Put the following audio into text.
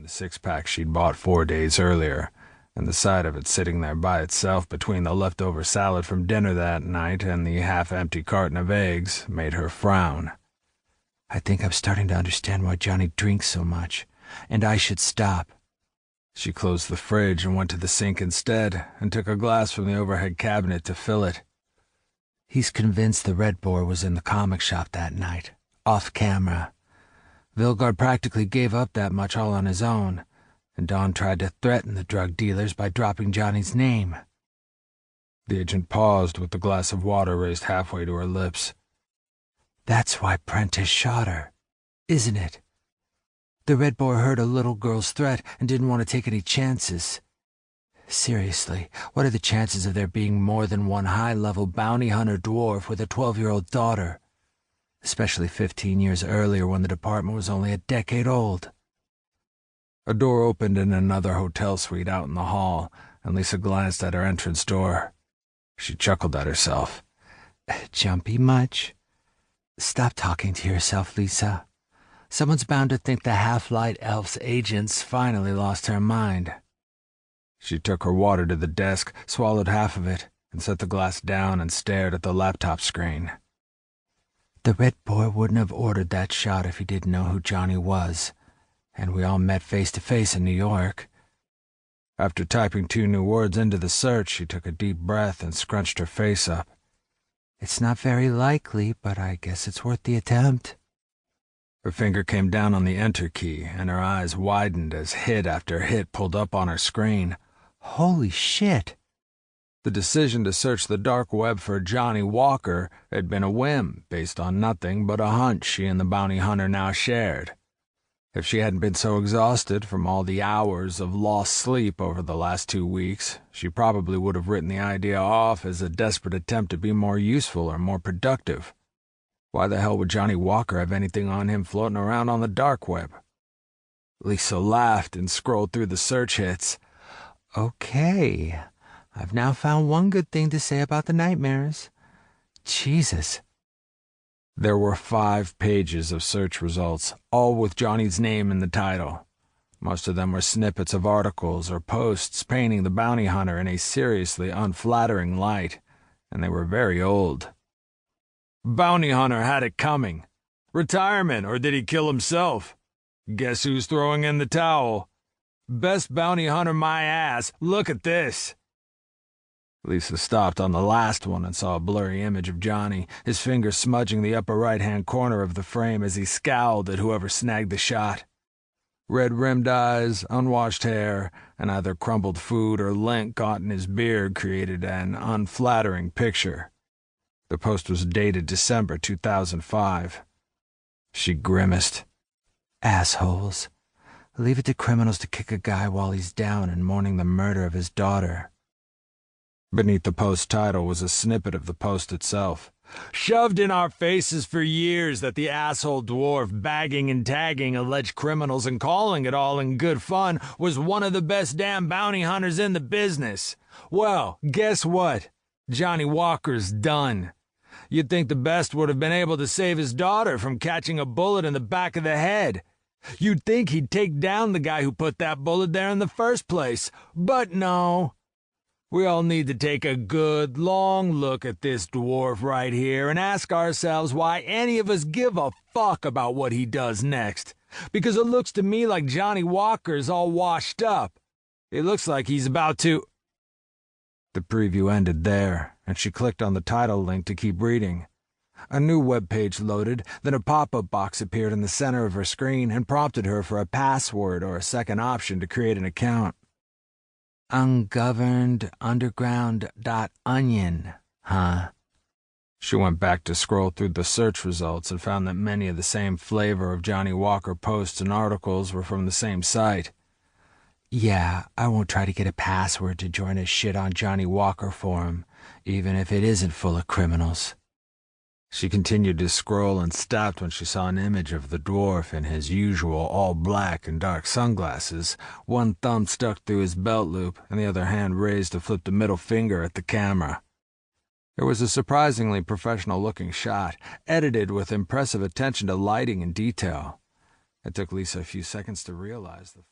the six-pack she'd bought 4 days earlier, and the sight of it sitting there by itself between the leftover salad from dinner that night and the half-empty carton of eggs made her frown. I think I'm starting to understand why Johnny drinks so much, and I should stop. She closed the fridge and went to the sink instead, and took a glass from the overhead cabinet to fill it. He's convinced the Red Boar was in the comic shop that night, off camera. Vilgard practically gave up that much all on his own, and Dawn tried to threaten the drug dealers by dropping Johnny's name. The agent paused with the glass of water raised halfway to her lips. That's why Prentice shot her, isn't it? The Red Boar heard a little girl's threat and didn't want to take any chances. Seriously, what are the chances of there being more than one high-level bounty hunter dwarf with a 12-year-old daughter? Especially 15 years earlier when the department was only a decade old. A door opened in another hotel suite out in the hall, and Lisa glanced at her entrance door. She chuckled at herself. Jumpy much? Stop talking to yourself, Lisa. Someone's bound to think the half-light elf's agent's finally lost her mind. She took her water to the desk, swallowed half of it, and set the glass down and stared at the laptop screen. The Red Boar wouldn't have ordered that shot if he didn't know who Johnny was, and we all met face-to-face in New York. After typing 2 new words into the search, she took a deep breath and scrunched her face up. It's not very likely, but I guess it's worth the attempt. Her finger came down on the enter key, and her eyes widened as hit after hit pulled up on her screen. Holy shit! The decision to search the dark web for Johnny Walker had been a whim, based on nothing but a hunch she and the bounty hunter now shared. If she hadn't been so exhausted from all the hours of lost sleep over the last 2 weeks, she probably would have written the idea off as a desperate attempt to be more useful or more productive. Why the hell would Johnny Walker have anything on him floating around on the dark web? Lisa laughed and scrolled through the search hits. Okay, I've now found one good thing to say about the nightmares. Jesus. There were 5 pages of search results, all with Johnny's name in the title. Most of them were snippets of articles or posts painting the bounty hunter in a seriously unflattering light, and they were very old. Bounty hunter had it coming. Retirement, or did he kill himself? Guess who's throwing in the towel? Best bounty hunter my ass, look at this. Lisa stopped on the last one and saw a blurry image of Johnny, his finger smudging the upper right-hand corner of the frame as he scowled at whoever snagged the shot. Red-rimmed eyes, unwashed hair, and either crumbled food or lint caught in his beard created an unflattering picture. The post was dated December 2005. She grimaced. Assholes. Leave it to criminals to kick a guy while he's down and mourning the murder of his daughter. Beneath the post title was a snippet of the post itself. Shoved in our faces for years that the asshole dwarf bagging and tagging alleged criminals and calling it all in good fun was one of the best damn bounty hunters in the business. Well, guess what? Johnny Walker's done. You'd think the best would have been able to save his daughter from catching a bullet in the back of the head. You'd think he'd take down the guy who put that bullet there in the first place, but no. We all need to take a good, long look at this dwarf right here and ask ourselves why any of us give a fuck about what he does next. Because it looks to me like Johnny Walker's all washed up. It looks like he's about to... The preview ended there, and she clicked on the title link to keep reading. A new web page loaded, then a pop-up box appeared in the center of her screen and prompted her for a password or a second option to create an account. Ungovernedunderground.onion, huh? She went back to scroll through the search results and found that many of the same flavor of Johnny Walker posts and articles were from the same site. Yeah, I won't try to get a password to join a shit on Johnny Walker forum, even if it isn't full of criminals. She continued to scroll and stopped when she saw an image of the dwarf in his usual all-black and dark sunglasses, one thumb stuck through his belt loop and the other hand raised to flip the middle finger at the camera. It was a surprisingly professional-looking shot, edited with impressive attention to lighting and detail. It took Lisa a few seconds to realize the